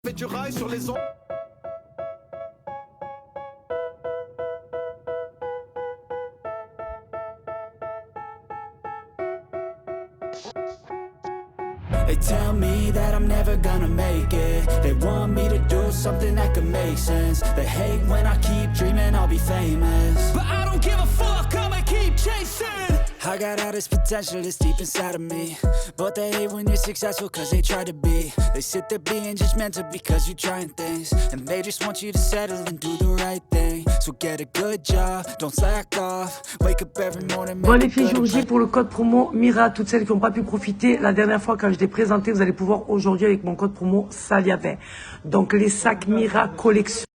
Fait du rail sur les ondes. They tell me that I'm never gonna make it. They want me to do something that could make sense. They hate when I keep dreaming I'll be famous, but I don't give a fuck, I'ma keep chasing. I got all this potential that's deep inside of me, but they hate when you're successful cause they try to be. They sit there being judgmental because you're trying things, and they just want you to settle and do the right thing. So get a good job, don't slack off. Wake up every morning. Bon les filles, jour J pour le code promo Mira. Toutes celles qui n'ont pas pu profiter la dernière fois quand je l'ai présenté, vous allez pouvoir aujourd'hui avec mon code promo Salia20. Donc les sacs Mira collection,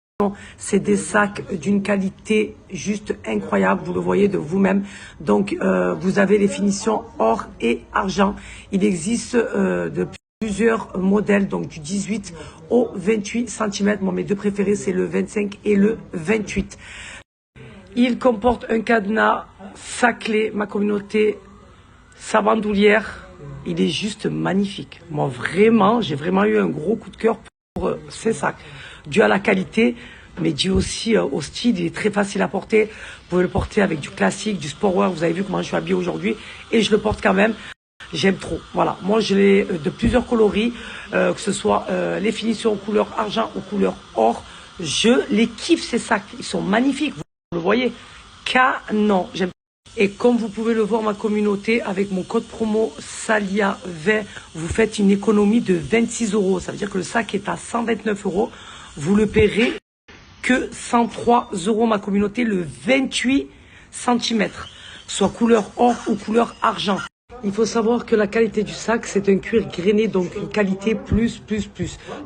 c'est des sacs d'une qualité juste incroyable, vous le voyez de vous-même. Donc vous avez les finitions or et argent. Il existe de plusieurs modèles, donc du 18 au 28 cm. Bon, mes deux préférés c'est le 25 et le 28. Il comporte un cadenas, sa clé, ma communauté, sa bandoulière. Il est juste magnifique. Moi, vraiment, j'ai vraiment eu un gros coup de cœur pour ces sacs. Dû à la qualité, mais dû aussi au style. Il est très facile à porter. Vous pouvez le porter avec du classique, du sportwear. Vous avez vu comment je suis habillée aujourd'hui. Et je le porte quand même. J'aime trop. Voilà. Moi, je l'ai de plusieurs coloris, que ce soit les finitions couleur argent ou couleur or. Je les kiffe, ces sacs. Ils sont magnifiques. Vous le voyez, canon. J'aime. Et comme vous pouvez le voir, ma communauté, avec mon code promo Salia20, vous faites une économie de 26 €. Ça veut dire que le sac est à 129 €. Vous le paierez que 103 €, ma communauté, le 28 cm, soit couleur or ou couleur argent. Il faut savoir que la qualité du sac, c'est un cuir grainé, donc une qualité plus.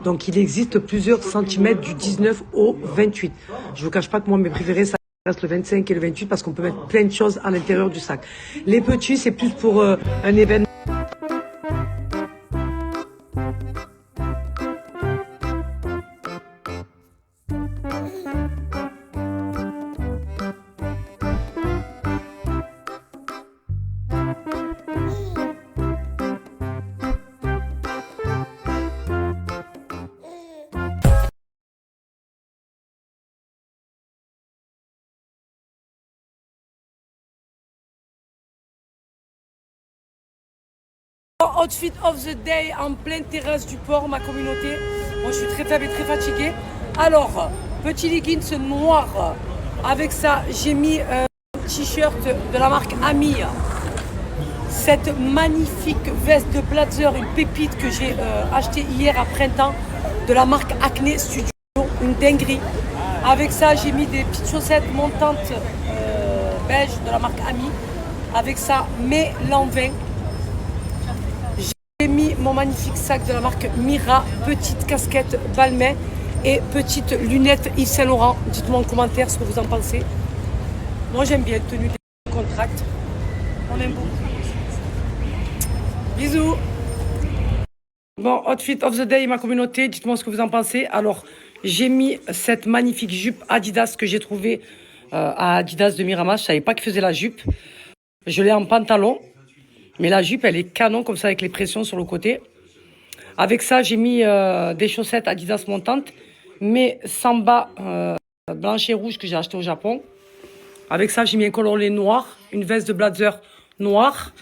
Donc il existe plusieurs centimètres du 19 au 28. Je vous cache pas que moi, mes préférés, ça reste le 25 et le 28 parce qu'on peut mettre plein de choses à l'intérieur du sac. Les petits, c'est plus pour un événement. Outfit of the day en pleine terrasse du port, ma communauté. Moi, je suis très faible et très fatiguée. Alors, petit leggings noir. Avec ça, j'ai mis un t-shirt de la marque Ami. Cette magnifique veste de blazer, une pépite que j'ai achetée hier à printemps de la marque Acne Studio, une dinguerie. Avec ça, j'ai mis des petites chaussettes montantes beige de la marque Ami. Avec ça, mes l'envin. J'ai mis mon magnifique sac de la marque Mira, petite casquette Balmain et petite lunette Yves Saint Laurent. Dites-moi en commentaire ce que vous en pensez. Moi j'aime bien tenue des contracts. On aime beaucoup. Bisous. Bon, outfit of the day, ma communauté, dites-moi ce que vous en pensez. Alors, j'ai mis cette magnifique jupe Adidas que j'ai trouvée à Adidas de Miramas. Je savais pas qu'il faisait la jupe. Je l'ai en pantalon. Mais la jupe, elle est canon, comme ça, avec les pressions sur le côté. Avec ça, j'ai mis des chaussettes Adidas montantes, mais Samba blanche et rouge que j'ai acheté au Japon. Avec ça, j'ai mis un coloris noir, une veste de blazer noire.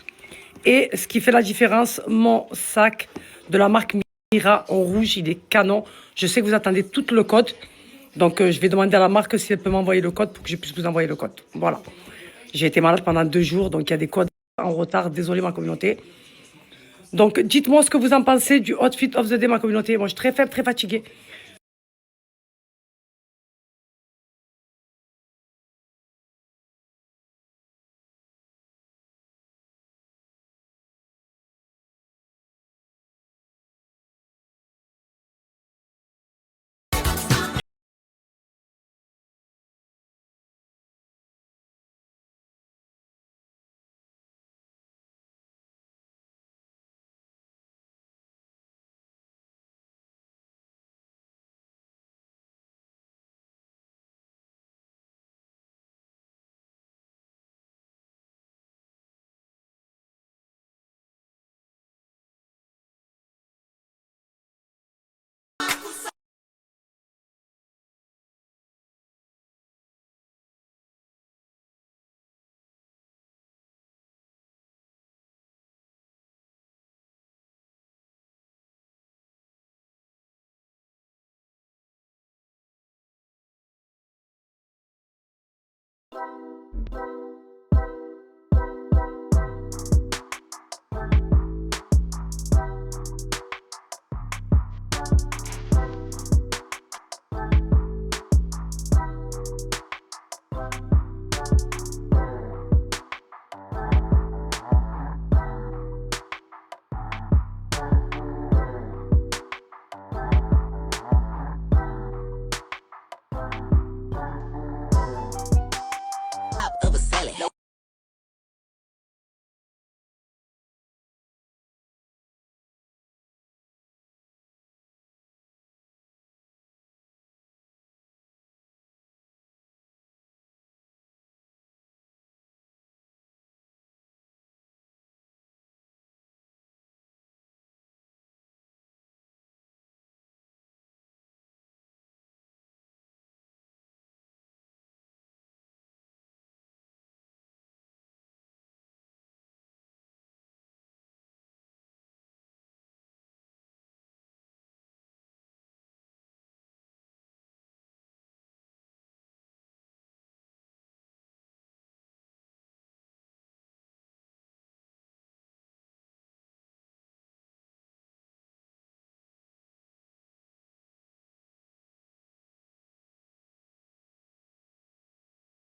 Et ce qui fait la différence, mon sac de la marque Mira en rouge, il est canon. Je sais que vous attendez tout le code. Donc, je vais demander à la marque si elle peut m'envoyer le code pour que je puisse vous envoyer le code. Voilà. J'ai été malade pendant 2 jours, donc il y a des codes en retard. Désolé, ma communauté. Donc, dites-moi ce que vous en pensez du outfit of the day, ma communauté. Moi, je suis très faible, très fatiguée.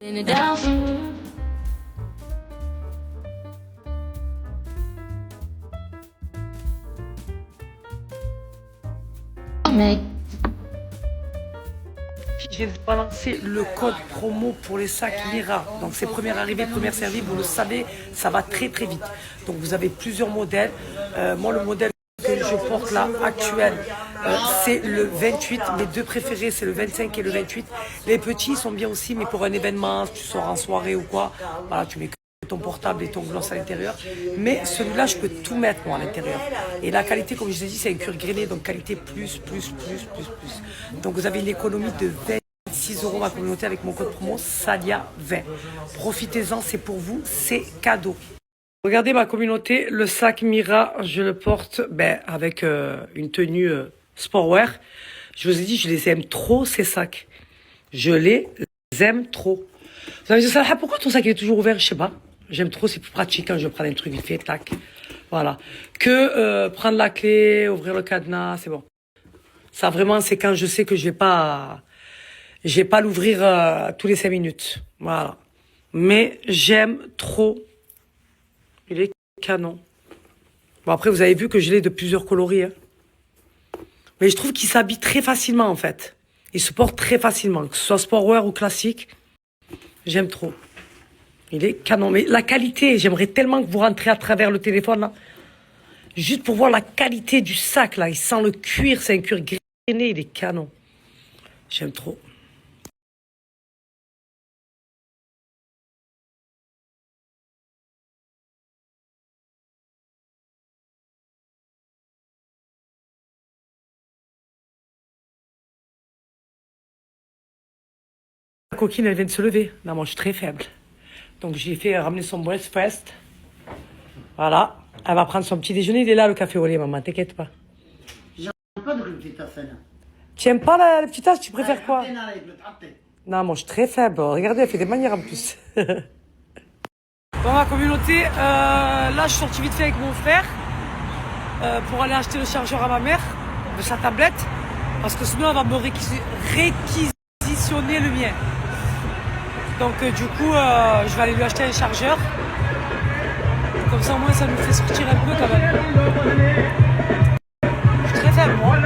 J'ai balancé le code promo pour les sacs Mira. Donc c'est première arrivée, première servie. Vous le savez, ça va très très vite. Donc vous avez plusieurs modèles. Moi, le modèle que je porte là, actuel, c'est le 28. Mes deux préférés, c'est le 25 et le 28. Les petits sont bien aussi, mais pour un événement, tu sors en soirée ou quoi, voilà, tu mets ton portable et ton gloss à l'intérieur. Mais celui-là, je peux tout mettre moi à l'intérieur. Et la qualité, comme je vous ai dit, c'est un cuir grainé, donc qualité plus. Donc vous avez une économie de 26 euros ma communauté avec mon code promo Salia20. Profitez-en, c'est pour vous, c'est cadeau. Regardez ma communauté, le sac Mira, je le porte avec une tenue sportwear. Je vous ai dit, je les aime trop ces sacs. Je les aime trop. Vous avez dit, Salah, pourquoi ton sac est toujours ouvert? Je sais pas. J'aime trop, c'est plus pratique quand je prends un truc vite fait, tac. Voilà. Que prendre la clé, ouvrir le cadenas, c'est bon. Ça vraiment, c'est quand je sais que je vais pas l'ouvrir tous les 5 minutes. Voilà. Mais j'aime trop. Il est canon. Bon, après, vous avez vu que je l'ai de plusieurs coloris. Hein. Mais je trouve qu'il s'habille très facilement, en fait. Il se porte très facilement, que ce soit sportwear ou classique. J'aime trop. Il est canon. Mais la qualité, j'aimerais tellement que vous rentrez à travers le téléphone, là. Juste pour voir la qualité du sac, là. Il sent le cuir, c'est un cuir grainé, il est canon. J'aime trop. La coquine, elle vient de se lever. Non, moi, je suis très faible. Donc, j'ai fait ramener son breakfast. Voilà. Elle va prendre son petit déjeuner. Il est là, le café au lait, maman. T'inquiète pas. J'aime pas de petite tasse. Tu aimes pas la petite tasse? Tu préfères quoi? Non, moi, je suis très faible. Regardez, elle fait des manières en plus. Bon, ma communauté, là, je suis sorti vite fait avec mon frère pour aller acheter le chargeur à ma mère de sa tablette. Parce que sinon, elle va me réquisitionner le mien. Donc, du coup, je vais aller lui acheter un chargeur. Comme ça, au moins, ça nous fait sortir un peu quand même. Je suis très faible, moi.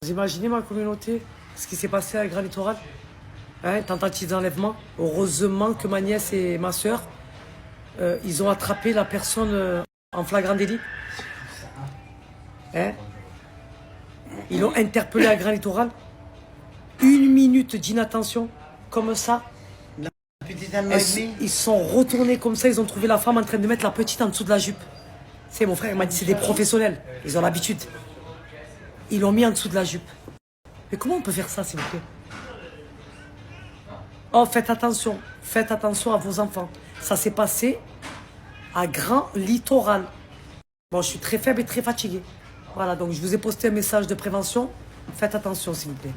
Vous imaginez ma communauté, ce qui s'est passé à Grand Littoral, hein, tentative d'enlèvement. Heureusement que ma nièce et ma soeur, ils ont attrapé la personne en flagrant délit. Hein? Ils l'ont interpellé à Grand Littoral. 1 minute d'inattention, comme ça. Petite an et demi. Ils sont retournés comme ça, ils ont trouvé la femme en train de mettre la petite en dessous de la jupe. C'est mon frère, il m'a dit, c'est des professionnels, ils ont l'habitude. Ils l'ont mis en dessous de la jupe. Mais comment on peut faire ça, s'il vous plaît? Oh, faites attention à vos enfants. Ça s'est passé à Grand Littoral. Bon, je suis très faible et très fatigué. Voilà, donc je vous ai posté un message de prévention. Faites attention, s'il vous plaît.